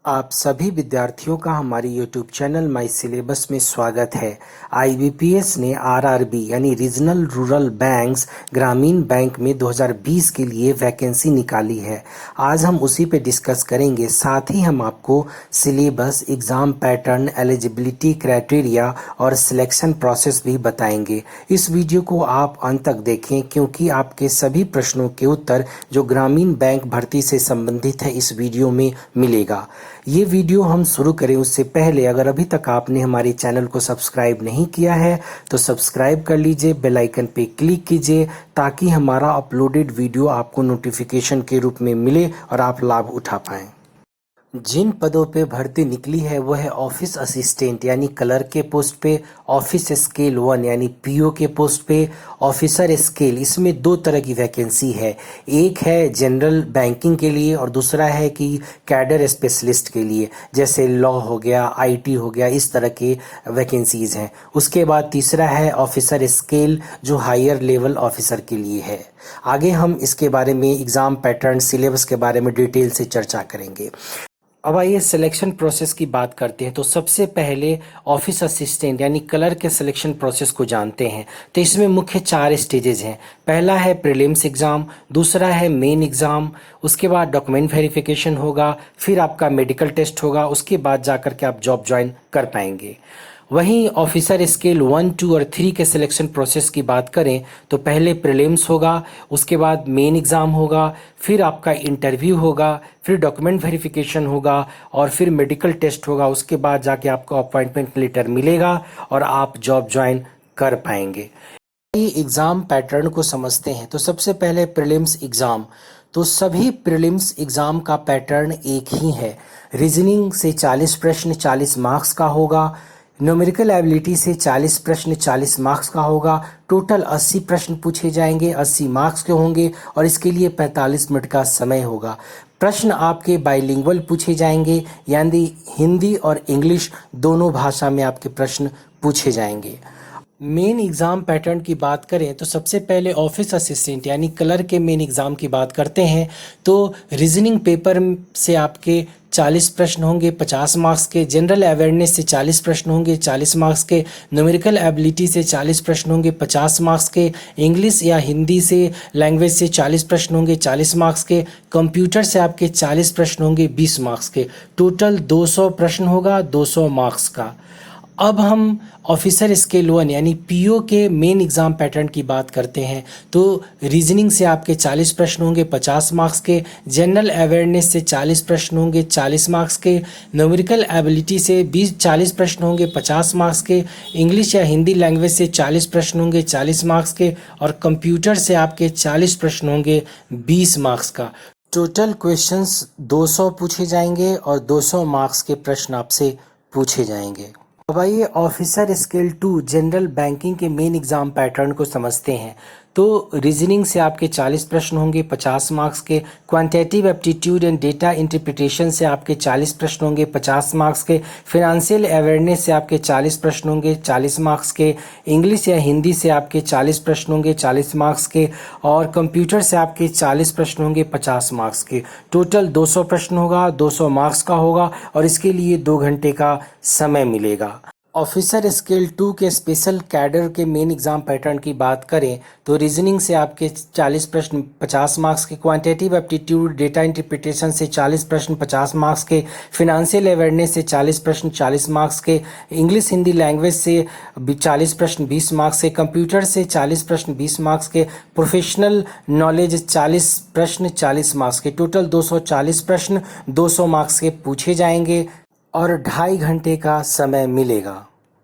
आप सभी विद्यार्थियों का हमारे YouTube चैनल माई सिलेबस में स्वागत है। IBPS ने RRB यानी रीजनल रूरल बैंक्स ग्रामीण बैंक में 2020 के लिए वैकेंसी निकाली है। आज हम उसी पे डिस्कस करेंगे। साथ ही हम आपको syllabus, exam pattern, eligibility criteria और सिलेक्शन प्रोसेस भी बताएंगे। इस वीडियो को आप अंत तक देखें क्योंकि आपके सभी प्रश्नों के उत्तर जो ग्रामीण बैंक भर्ती से संबंधित है इस वीडियो में मिलेगा। ये वीडियो हम शुरू करें उससे पहले अगर अभी तक आपने हमारे चैनल को सब्सक्राइब नहीं किया है तो सब्सक्राइब कर लीजिए, बेल आइकन पे क्लिक कीजिए ताकि हमारा अपलोडेड वीडियो आपको नोटिफिकेशन के रूप में मिले और आप लाभ उठा पाएं। जिन पदों पे भर्ती निकली है वो है ऑफिस असिस्टेंट यानी क्लर्क के पोस्ट पे, ऑफिस स्केल 1 यानी पीओ के पोस्ट पे, ऑफिसर स्केल। इसमें दो तरह की वैकेंसी है, एक है जनरल बैंकिंग के लिए और दूसरा है कि कैडर स्पेशलिस्ट के लिए, जैसे लॉ हो गया, आईटी हो गया, इस तरह के वैकेंसीज हैं। उसके बाद तीसरा है ऑफिसर स्केल जो हायर लेवल ऑफिसर के लिए है। आगे हम इसके बारे में एग्ज़ाम पैटर्न, सिलेबस के बारे में डिटेल से चर्चा करेंगे। अब आइए सिलेक्शन प्रोसेस की बात करते हैं। तो सबसे पहले ऑफिस असिस्टेंट यानी क्लर्क के सिलेक्शन प्रोसेस को जानते हैं। तो इसमें मुख्य 4 स्टेजेस हैं। पहला है प्रीलिम्स एग्ज़ाम, दूसरा है मेन एग्ज़ाम, उसके बाद डॉक्यूमेंट वेरिफिकेशन होगा, फिर आपका मेडिकल टेस्ट होगा, उसके बाद जाकर के आप जॉब ज्वाइन कर पाएंगे। वहीं ऑफिसर स्केल 1, 2 और 3 के सिलेक्शन प्रोसेस की बात करें तो पहले प्रीलिम्स होगा, उसके बाद मेन एग्ज़ाम होगा, फिर आपका इंटरव्यू होगा, फिर डॉक्यूमेंट वेरिफिकेशन होगा और फिर मेडिकल टेस्ट होगा। उसके बाद जाके आपको अपॉइंटमेंट लेटर मिलेगा और आप जॉब ज्वाइन कर पाएंगे। एग्ज़ाम पैटर्न को समझते हैं। तो सबसे पहले प्रीलिम्स एग्ज़ाम। तो सभी प्रीलिम्स एग्ज़ाम का पैटर्न एक ही है। रीजनिंग से 40 प्रश्न 40 मार्क्स का होगा, न्यूमेरिकल एबिलिटी से 40 प्रश्न 40 मार्क्स का होगा। टोटल 80 प्रश्न पूछे जाएंगे, 80 मार्क्स के होंगे और इसके लिए 45 मिनट का समय होगा। प्रश्न आपके बाइलिंगुअल पूछे जाएंगे यानी हिंदी और इंग्लिश दोनों भाषा में आपके प्रश्न पूछे जाएंगे। मेन एग्ज़ाम पैटर्न की बात करें तो सबसे पहले ऑफिस असिस्टेंट यानी क्लर्क के मेन एग्ज़ाम की बात करते हैं। तो रीजनिंग पेपर से आपके 40 प्रश्न होंगे 50 मार्क्स के, जनरल अवेयरनेस से 40 प्रश्न होंगे 40 मार्क्स के, न्यूमेरिकल एबिलिटी से 40 प्रश्न होंगे 50 मार्क्स के, इंग्लिश या हिंदी से लैंग्वेज से 40 प्रश्न होंगे 40 मार्क्स के, कंप्यूटर से आपके 40 प्रश्न होंगे 20 मार्क्स के। टोटल 200 प्रश्न होगा 200 मार्क्स का। अब हम ऑफिसर स्केल 1 यानी पीओ के मेन एग्ज़ाम पैटर्न की बात करते हैं। तो रीजनिंग से आपके 40 प्रश्न होंगे 50 मार्क्स के, जनरल अवेयरनेस से 40 प्रश्न होंगे 40 मार्क्स के, न्यूमेरिकल एबिलिटी से 40 प्रश्न होंगे 50 मार्क्स के, इंग्लिश या हिंदी लैंग्वेज से 40 प्रश्न होंगे 40 मार्क्स के और कंप्यूटर से आपके 40 प्रश्न होंगे 20 मार्क्स का। टोटल क्वेश्चंस 200 पूछे जाएंगे और 200 मार्क्स के प्रश्न आपसे पूछे जाएंगे। अब आइए ऑफिसर स्केल 2 जनरल बैंकिंग के मेन एग्ज़ाम पैटर्न को समझते हैं। तो रीजनिंग से आपके 40 प्रश्न होंगे 50 मार्क्स के, quantitative aptitude and data interpretation से आपके 40 प्रश्न होंगे 50 मार्क्स के, फिनेंशियल अवेयरनेस से आपके 40 प्रश्न होंगे 40 मार्क्स के, इंग्लिश या हिंदी से आपके 40 प्रश्न होंगे 40 मार्क्स के और कंप्यूटर से आपके 40 प्रश्न होंगे 50 मार्क्स के। टोटल 200 प्रश्न होगा 200 मार्क्स का होगा और इसके लिए 2 घंटे का समय मिलेगा। ऑफिसर स्केल 2 के स्पेशल कैडर के मेन एग्ज़ाम पैटर्न की बात करें तो रीजनिंग से आपके 40 प्रश्न 50 मार्क्स के, क्वांटिटेटिव एप्टीट्यूड डेटा इंटरप्रिटेशन से 40 प्रश्न 50 मार्क्स के, फिनेंशियल अवेयरनेस से 40 प्रश्न 40 मार्क्स के, इंग्लिश हिंदी लैंग्वेज से 40 प्रश्न 20 मार्क्स के, कंप्यूटर से 40 प्रश्न 20 मार्क्स के, प्रोफेशनल नॉलेज 40 प्रश्न 40 मार्क्स के। टोटल 240 प्रश्न 200 मार्क्स के पूछे जाएंगे और 2.5 घंटे का समय मिलेगा।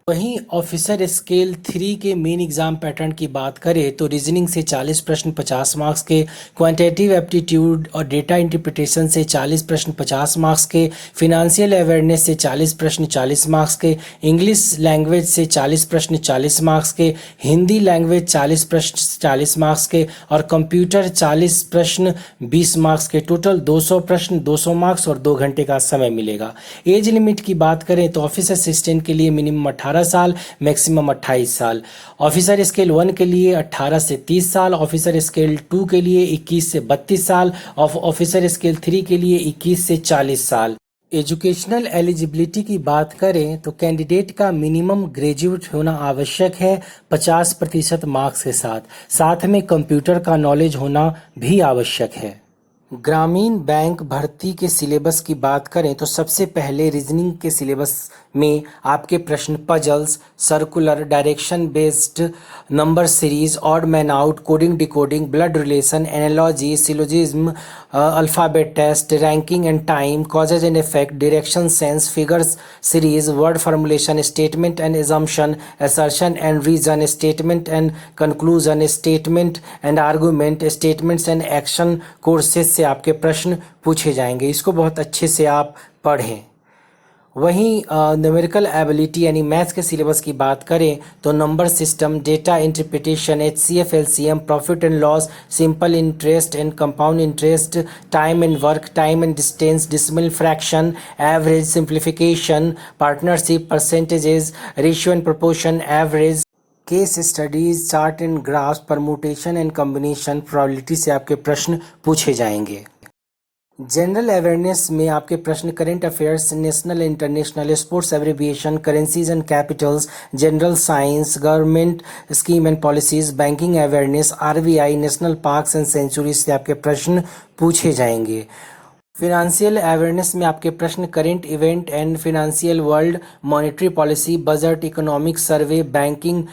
वहीं ऑफिसर स्केल 3 के मेन एग्ज़ाम पैटर्न की बात करें तो रीजनिंग से 40 प्रश्न 50 मार्क्स के, क्वांटिटेटिव एप्टीट्यूड और डेटा इंटरप्रिटेशन से 40 प्रश्न 50 मार्क्स के, फिनेंशियल अवेयरनेस से 40 प्रश्न 40 मार्क्स के, इंग्लिश लैंग्वेज से 40 प्रश्न 40 मार्क्स के, हिंदी लैंग्वेज 40 प्रश्न 40 मार्क्स के और कंप्यूटर 40 प्रश्न 20 मार्क्स के। टोटल 200 प्रश्न 200 मार्क्स और 2 घंटे का समय मिलेगा। एज लिमिट की बात करें तो ऑफिस असिस्टेंट के लिए मिनिमम 18 साल, मैक्सिमम 28 साल। ऑफिसर स्केल 1 के लिए 18 से 30 साल, ऑफिसर स्केल 2 के लिए 21 से 32 साल और ऑफिसर स्केल 3 के लिए 21 से 40 साल। एजुकेशनल एलिजिबिलिटी की बात करें तो कैंडिडेट का मिनिमम ग्रेजुएट होना आवश्यक है 50% मार्क्स के साथ में कंप्यूटर का नॉलेज होना भी आवश्यक है। ग्रामीण बैंक भर्ती के सिलेबस की बात करें तो सबसे पहले रीजनिंग के सिलेबस में आपके प्रश्न puzzles, circular, direction based, number series, odd man out, coding decoding, blood relation, analogy, syllogism, alphabet test, ranking and time, causes and effect, direction sense, figures series, word formulation, statement and assumption, assertion and reason, statement and conclusion, statement and argument, statements and action courses से आपके प्रश्न पूछे जाएंगे। इसको बहुत अच्छे से आप पढ़ें। वहीं न्यूमेरिकल एबिलिटी यानी मैथ्स के सिलेबस की बात करें तो number system, data interpretation, HCF, LCM, profit and loss, simple interest and compound interest, time and work, time and distance, decimal fraction, average, simplification, partnership, percentages, ratio and proportion, average, case studies, chart and graph, permutation and combination, probability से आपके प्रश्न पूछे जाएंगे। General awareness में आपके प्रश्न current affairs, national international, sports abbreviation, currencies and capitals, general science, government scheme and policies, banking awareness, RBI, national parks and sanctuaries से आपके प्रश्न पूछे जाएंगे। फिनेंशियल अवेयरनेस में आपके प्रश्न current event and financial world, monetary policy, budget, economic survey, banking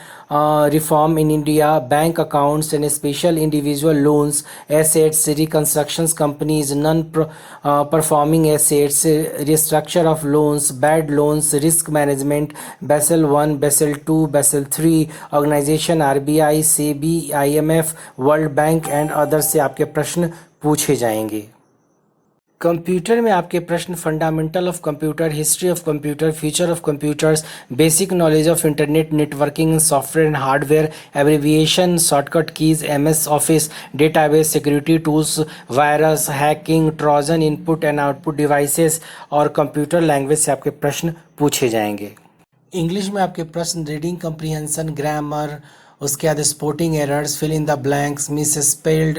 reform in India, bank accounts and special individual loans, assets, reconstructions companies, non performing assets, restructure of loans, bad loans, risk management, Basel 1, Basel 2, Basel 3, organization, RBI, SEBI, IMF, world bank and other से आपके प्रश्न पूछे जाएंगे। Computer में आपके प्रश्न fundamental of computer, history of computer, future of computers, basic knowledge of internet, networking, software and hardware, abbreviation, shortcut keys, MS office, database, security tools, virus, hacking, Trojan, input and output devices और computer language से आपके प्रश्न पूछे जाएंगे। English में आपके प्रश्न reading comprehension, grammar, उसके बाद spotting errors, fill in the blanks, misspelled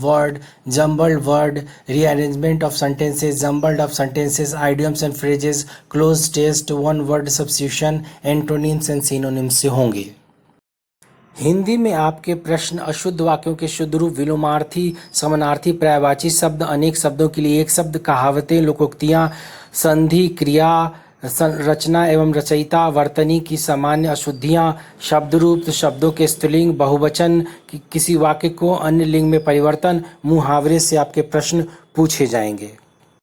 word, jumbled word, rearrangement of sentences, jumbled of sentences, idioms and phrases, cloze test, one word substitution, antonyms and synonyms से होंगे। हिंदी में आपके प्रश्न अशुद्ध वाक्यों के शुद्ध रूप, विलोमार्थी, समानार्थी, पर्यायवाची शब्द, अनेक शब्दों के लिए एक शब्द, कहावतें, लोकोक्तियाँ, संधि, क्रिया, रचना एवं रचयिता, वर्तनी की सामान्य अशुद्धियाँ, शब्द रूप, शब्दों के स्त्रीलिंग, बहुवचन, किसी वाक्य को अन्य लिंग में परिवर्तन, मुहावरे से आपके प्रश्न पूछे जाएंगे।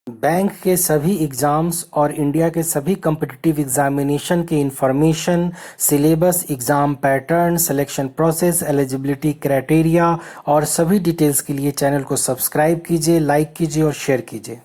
बैंक के सभी एग्ज़ाम्स और इंडिया के सभी कॉम्पिटिटिव एग्जामिनेशन के information, syllabus, exam pattern, selection process, eligibility criteria और सभी डिटेल्स के लिए चैनल को सब्सक्राइब कीजिए, लाइक कीजिए और शेयर कीजिए।